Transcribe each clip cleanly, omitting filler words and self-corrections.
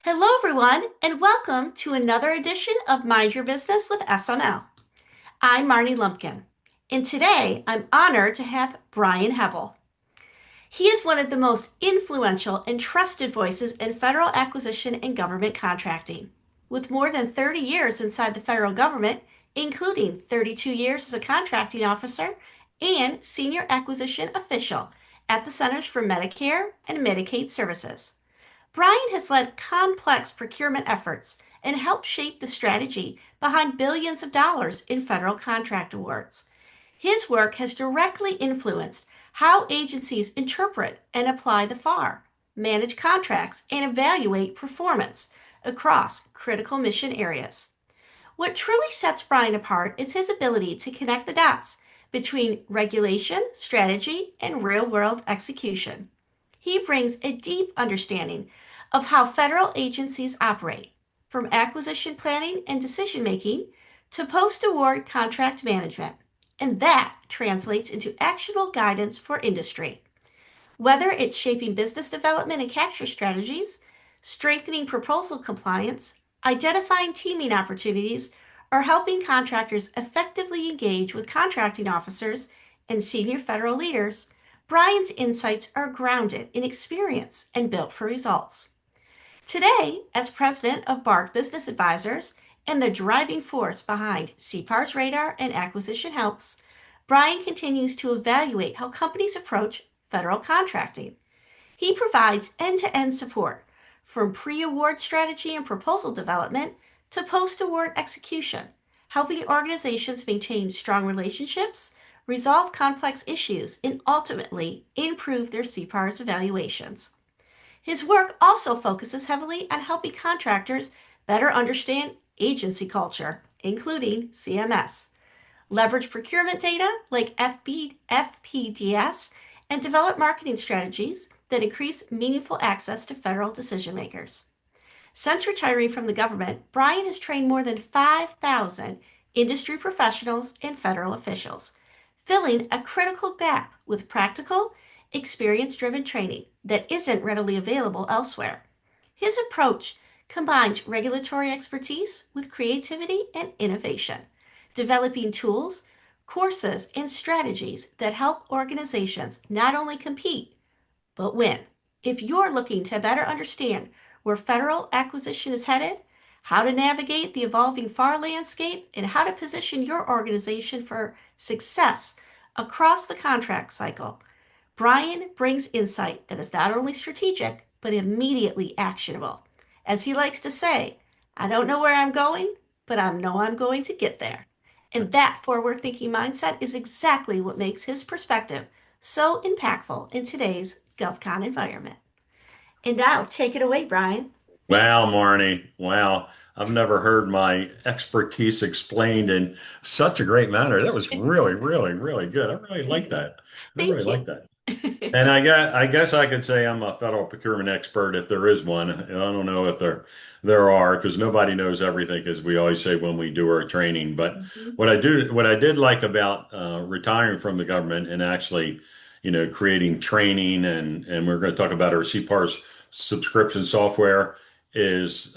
Hello, everyone, and welcome to another edition of Mind Your Business with SML. I'm Marnie Lumpkin, and today I'm honored to have Brian Hebbel. He is one of the most influential and trusted voices in federal acquisition and government contracting. With more than 30 years inside the federal government, including 32 years as a contracting officer and senior acquisition official at the Centers for Medicare and Medicaid Services. Brian has led complex procurement efforts and helped shape the strategy behind billions of dollars in federal contract awards. His work has directly influenced how agencies interpret and apply the FAR, manage contracts, and evaluate performance across critical mission areas. What truly sets Brian apart is his ability to connect the dots between regulation, strategy, and real world execution. He brings a deep understanding of how federal agencies operate, from acquisition planning and decision making to post award contract management, and that translates into actionable guidance for industry. Whether it's shaping business development and capture strategies, strengthening proposal compliance, identifying teaming opportunities, or helping contractors effectively engage with contracting officers and senior federal leaders, Brian's insights are grounded in experience and built for results. Today, as president of BARC Business Advisors and the driving force behind CPARSradar and Acquisition Helps, Brian continues to evaluate how companies approach federal contracting. He provides end-to-end support from pre-award strategy and proposal development to post-award execution, helping organizations maintain strong relationships, resolve complex issues, and ultimately improve their CPARS evaluations. His work also focuses heavily on helping contractors better understand agency culture, including CMS, leverage procurement data like FPDS, and develop marketing strategies that increase meaningful access to federal decision makers. Since retiring from the government, Brian has trained more than 5,000 industry professionals and federal officials, filling a critical gap with practical, experience-driven training that isn't readily available elsewhere. His approach combines regulatory expertise with creativity and innovation, developing tools, courses, and strategies that help organizations not only compete, but win. If you're looking to better understand where federal acquisition is headed, how to navigate the evolving FAR landscape, and how to position your organization for success across the contract cycle, Brian brings insight that is not only strategic, but immediately actionable. As he likes to say, I don't know where I'm going, but I know I'm going to get there. And that forward thinking mindset is exactly what makes his perspective so impactful in today's GovCon environment. And now, take it away, Brian. Wow, Marnie. Wow. I've never heard my expertise explained in such a great manner. That was really, really, really good. I really like that. I really Thank you. like that. And I guess I could say I'm a federal procurement expert if there is one. I don't know if there are because nobody knows everything, as we always say when we do our training. But Mhm. what I did like about retiring from the government and actually, creating training and we're going to talk about our CPARS subscription software is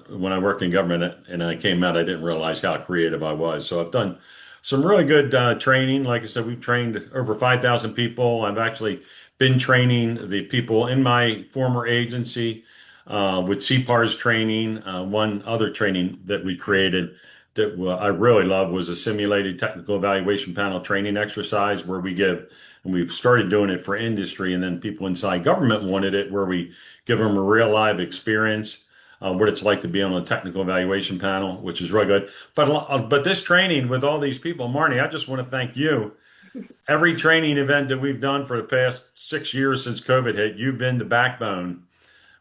when I worked in government and I came out, I didn't realize how creative I was. So I've done some really good training. Like I said, we've trained over 5,000 people. I've actually been training the people in my former agency with CPARS training. One other training that we created that I really love was a simulated technical evaluation panel training exercise where and we've started doing it for industry, and then people inside government wanted it where we give them a real live experience. What it's like to be on a technical evaluation panel, which is really good. But this training with all these people, Marnie, I just want to thank you. Every training event that we've done for the past 6 years since COVID hit, you've been the backbone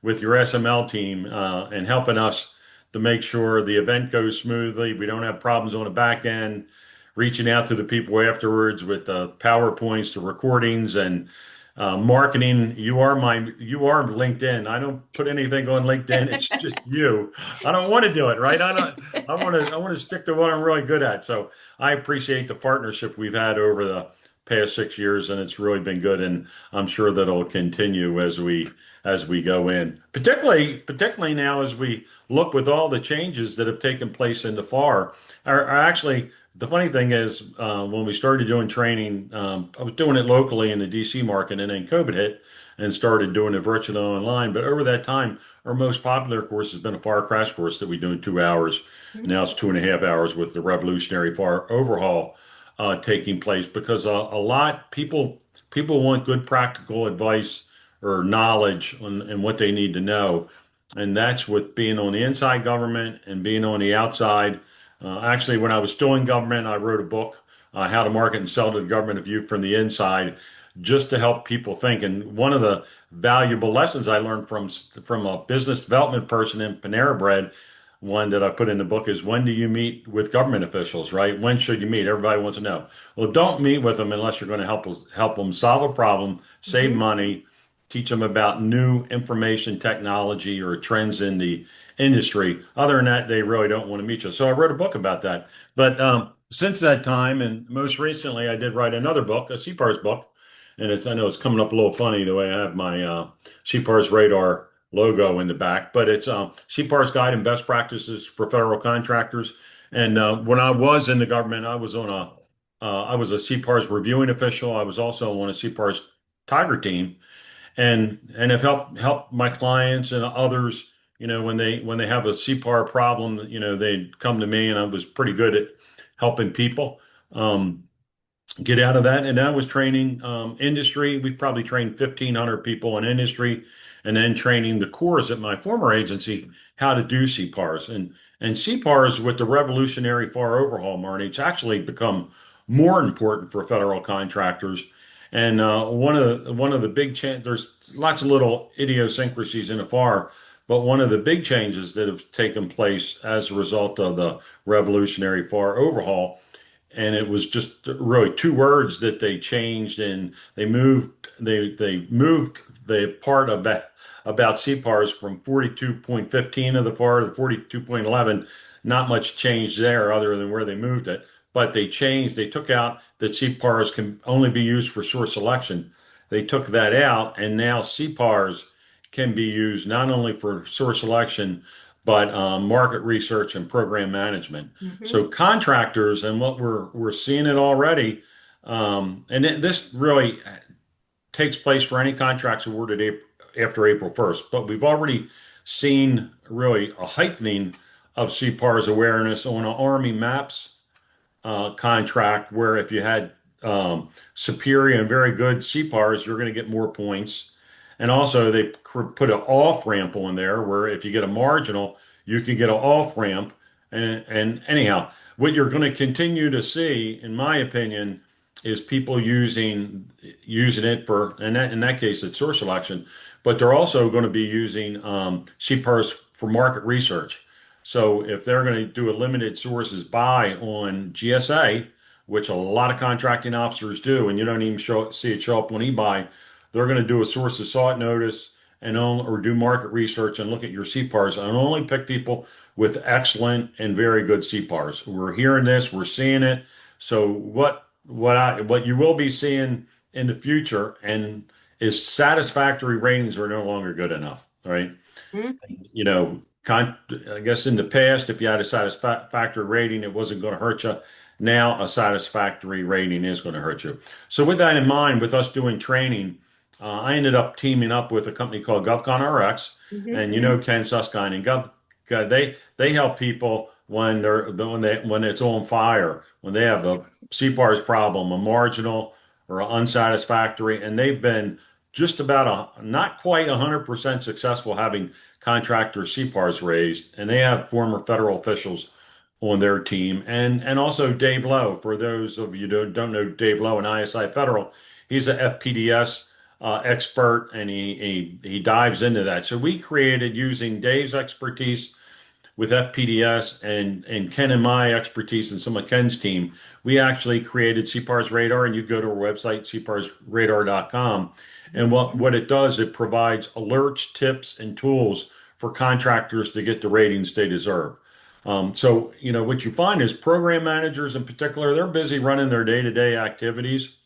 with your SML team and helping us to make sure the event goes smoothly. We don't have problems on the back end, reaching out to the people afterwards with the PowerPoints, the recordings, and marketing. You are LinkedIn. I don't put anything on LinkedIn. It's just you. I don't want to do it, right? I want to stick to what I'm really good at. So I appreciate the partnership we've had over the past 6 years, and it's really been good. And I'm sure that it'll continue as we go in, particularly now as we look with all the changes that have taken place in the FAR. Are actually the funny thing is when we started doing training, I was doing it locally in the DC market, and then COVID hit and started doing it virtually online. But over that time, our most popular course has been a FAR crash course that we do in 2 hours. Now it's 2.5 hours with the revolutionary FAR overhaul taking place because a lot people want good practical advice or knowledge on what they need to know, and that's with being on the inside government and being on the outside. Actually, when I was still in government, I wrote a book, How to Market and Sell to the Government View from the Inside, just to help people think. And one of the valuable lessons I learned from a business development person in Panera Bread, one that I put in the book, is when do you meet with government officials, right? When should you meet? Everybody wants to know. Well, don't meet with them unless you're going to help them solve a problem, save Hmm. money, teach them about new information technology or trends in the industry. Other than that, they really don't want to meet you. So I wrote a book about that. But since that time, and most recently, I did write another book, a CPARS book. And I know it's coming up a little funny the way I have my CPARS radar logo in the back, but it's CPARS Guide and Best Practices for Federal Contractors. And when I was in the government, I was a CPARS reviewing official. I was also on a CPARS Tiger team, and have helped my clients and others. When they have a CPAR problem, they come to me, and I was pretty good at helping people get out of that. And I was training industry. We probably trained 1,500 people in industry, and then training the cores at my former agency how to do CPARS. And CPARS with the revolutionary FAR overhaul, Marty, it's actually become more important for federal contractors. And one of the there's lots of little idiosyncrasies in the FAR, but one of the big changes that have taken place as a result of the revolutionary FAR overhaul, and it was just really two words that they changed, and they moved the part about CPARS from 42.15 of the FAR to 42.11. Not much change there other than where they moved it, but they took out that CPARS can only be used for source selection. They took that out, and now CPARS can be used not only for source selection, but market research and program management. Hmm. So contractors, and what we're seeing it already, this really takes place for any contracts awarded after April 1st. But we've already seen really a heightening of CPAR's awareness on an Army Maps contract, where if you had superior and very good CPARs, you're going to get more points. And also, they put an off ramp on there where if you get a marginal, you can get an off ramp. And anyhow, what you're going to continue to see, in my opinion, is people using it for, in that case, it's source selection, but they're also going to be using CPARS for market research. So if they're going to do a limited sources buy on GSA, which a lot of contracting officers do, and you don't even see it show up when e-buy, they're going to do a sources sought notice or do market research and look at your CPARs and only pick people with excellent and very good CPARs. We're hearing this, we're seeing it. So what you will be seeing in the future and is satisfactory ratings are no longer good enough, right? I guess in the past, if you had a satisfactory rating, it wasn't going to hurt you. Now, a satisfactory rating is going to hurt you. So, with that in mind, with us doing training, I ended up teaming up with a company called GovCon RX, and Hmm. Ken Suskind and they help people when it's on fire, when they have a CPARS problem, a marginal or unsatisfactory, and they've been just about not quite 100% successful having contractor CPARS raised, and they have former federal officials on their team, and also Dave Lowe. For those of you who don't know Dave Lowe in ISI Federal, he's a FPDS expert, and he dives into that. So we created, using Dave's expertise with FPDS and Ken and my expertise and some of Ken's team, we actually created CPARS Radar, and you go to our website, cparsradar.com. And what it does, it provides alerts, tips, and tools for contractors to get the ratings they deserve. What you find is program managers in particular, they're busy running their day-to-day activities,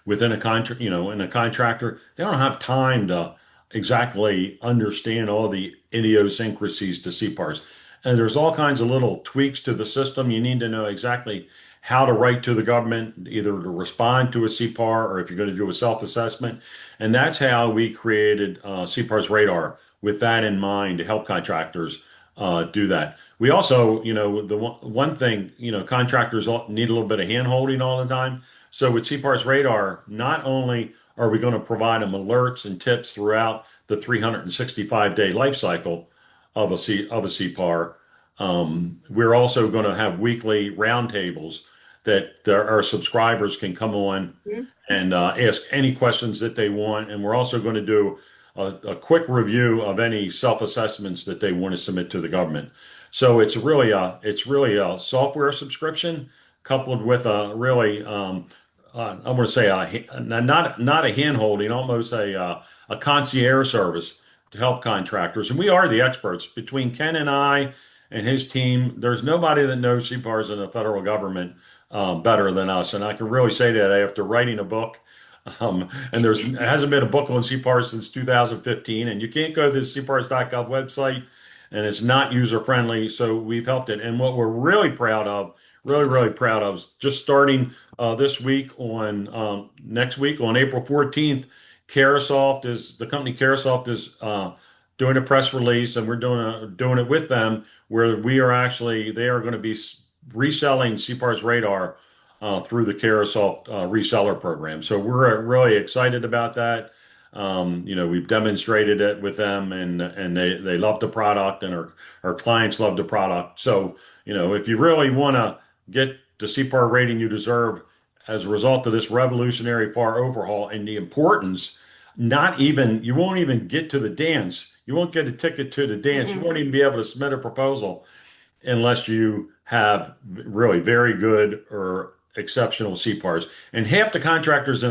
within a contract, in a contractor, they don't have time to exactly understand all the idiosyncrasies to CPARS. And there's all kinds of little tweaks to the system. You need to know exactly how to write to the government, either to respond to a CPAR or if you're going to do a self-assessment. And that's how we created CPARSradar with that in mind to help contractors do that. We also, the one thing, contractors need a little bit of hand holding all the time. So with CPARSradar, not only are we going to provide them alerts and tips throughout the 365-day life cycle of a CPAR, we're also going to have weekly roundtables that our subscribers can come on Mhm. and ask any questions that they want. And we're also going to do a quick review of any self-assessments that they want to submit to the government. So it's really a software subscription coupled with a really I want to say not a hand holding, almost a concierge service to help contractors. And we are the experts between Ken and I and his team. There's nobody that knows CPARS in the federal government better than us. And I can really say that after writing a book. And there hasn't been a book on CPARS since 2015. And you can't go to the CPARS.gov website and it's not user friendly. So we've helped it. And what we're really proud of, really proud of, is just starting this week on next week on April 14th. The company Carasoft is doing a press release, and we're doing it with them, where they are going to be reselling CPARS Radar through the Carasoft reseller program. So we're really excited about that. We've demonstrated it with them, and they love the product, and our clients love the product. So, if you really want to get the CPAR rating you deserve as a result of this revolutionary FAR overhaul and the importance, you won't even get to the dance. You won't get a ticket to the dance. You Mm-mm. won't even be able to submit a proposal unless you have really very good or exceptional CPARs. And half the contractors in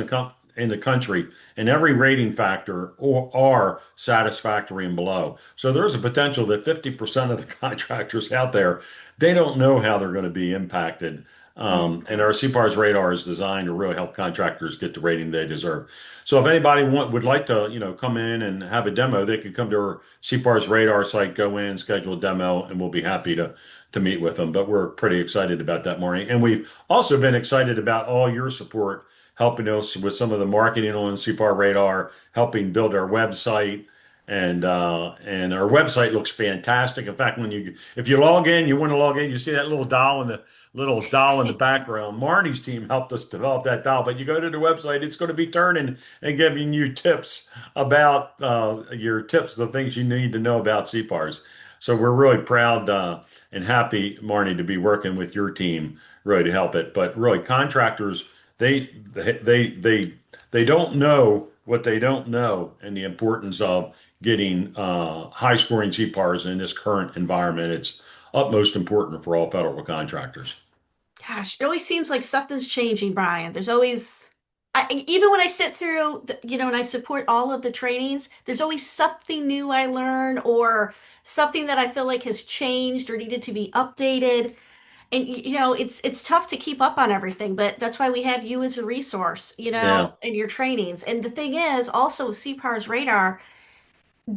the country in every rating factor are satisfactory and below. So there's a potential that 50% of the contractors out there, they don't know how they're going to be impacted. And our CPARS radar is designed to really help contractors get the rating they deserve. So if anybody would like to, come in and have a demo, they can come to our CPARS radar site, go in, schedule a demo, and we'll be happy to meet with them. But we're pretty excited about that, morning. And we've also been excited about all your support, helping us with some of the marketing on CPAR Radar, helping build our website. And our website looks fantastic. In fact, if you log in, you want to log in, you see that little doll in the background. Marnie's team helped us develop that doll, but you go to the website, it's going to be turning and giving you tips about the things you need to know about CPARS. So we're really proud and happy, Marnie, to be working with your team really to help it. But really, contractors, they don't know what they don't know, and the importance of getting high scoring CPARs in this current environment. It's utmost important for all federal contractors. Gosh, it always seems like something's changing, Brian. There's always, even when I sit through, and I support all of the trainings, there's always something new I learn or something that I feel like has changed or needed to be updated. And it's tough to keep up on everything, but that's why we have you as a resource, Yeah. in your trainings. And the thing is, also with CPARS Radar,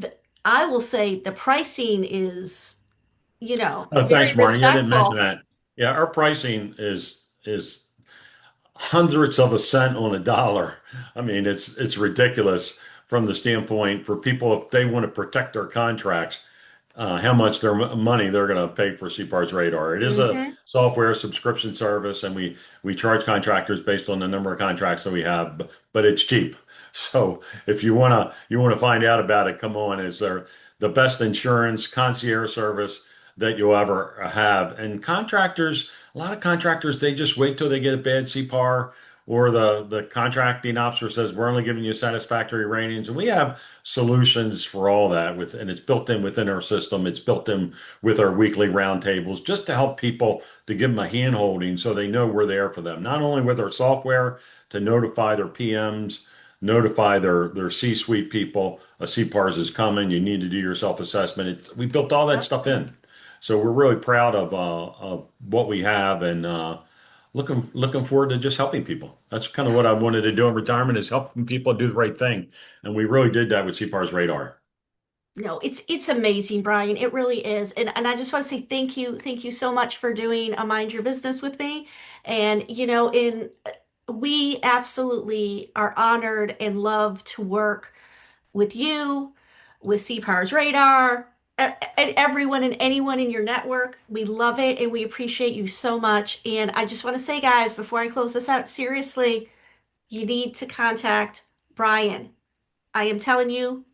th I will say the pricing is, Oh, very thanks, Marnie. I didn't mention respectful. that. Yeah, our pricing is hundredths of a cent on a dollar. I mean, it's ridiculous from the standpoint for people if they want to protect their contracts, how much money they're going to pay for CPARS Radar. It is a Hmm. software subscription service, and we charge contractors based on the number of contracts that we have, but it's cheap. So if you wanna find out about it, come on. It's the best insurance concierge service that you'll ever have. And a lot of contractors, they just wait till they get a bad CPAR or the contracting officer says we're only giving you satisfactory ratings. And we have solutions for all that and it's built in within our system. It's built in with our weekly roundtables just to help people to give them a hand holding so they know we're there for them. Not only with our software to notify their PMs, notify their C-suite people, a CPARS is coming, you need to do your self-assessment. We built all that Yep. stuff in. So we're really proud of what we have, and looking forward to just helping people. That's kind of what I wanted to do in retirement is helping people do the right thing. And we really did that with CPARS Radar. No, it's amazing, Brian. It really is. And I just want to say thank you so much for doing a Mind Your Business with me. And in we absolutely are honored and love to work with you, with CPARS Radar, and everyone and anyone in your network. We love it and we appreciate you so much. And I just want to say, guys, before I close this out, seriously, you need to contact Brian. I am telling you,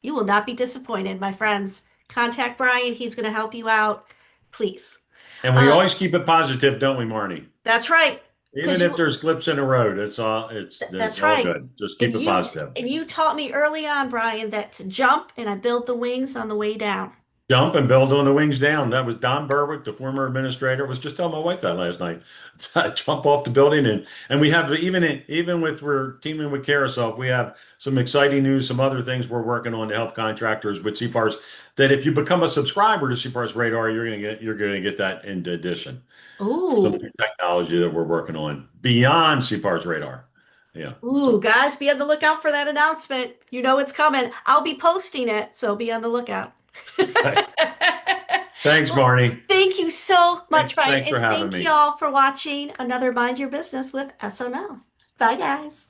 you will not be disappointed, my friends. Contact Brian. He's going to help you out. Please. And we Uh, always keep it positive, don't we, Marnie? that's right. Even Because if you, there's clips in the road, it's that's all right. good. Just keep And it you, positive. and you taught me early on, Brian, that to jump and I build the wings on the way down. Jump and build on the wings down. That was Don Berwick, the former administrator. Was just telling my wife that last night. Jump off the building and we have even with we're teaming with Carousel, we have some exciting news, some other things we're working on to help contractors with CPARS. That if you become a subscriber to CPARS Radar, you're gonna get that in addition. Some Ooh. new technology that we're working on beyond CPARS Radar. Yeah. Ooh, So guys, be on the lookout for that announcement. You know it's coming. I'll be posting it, so be on the lookout. okay. Thanks, Well, Barney. thank you so much, Brian, Thanks for and having thank you me. all for watching another Mind Your Business with SML. Bye, guys.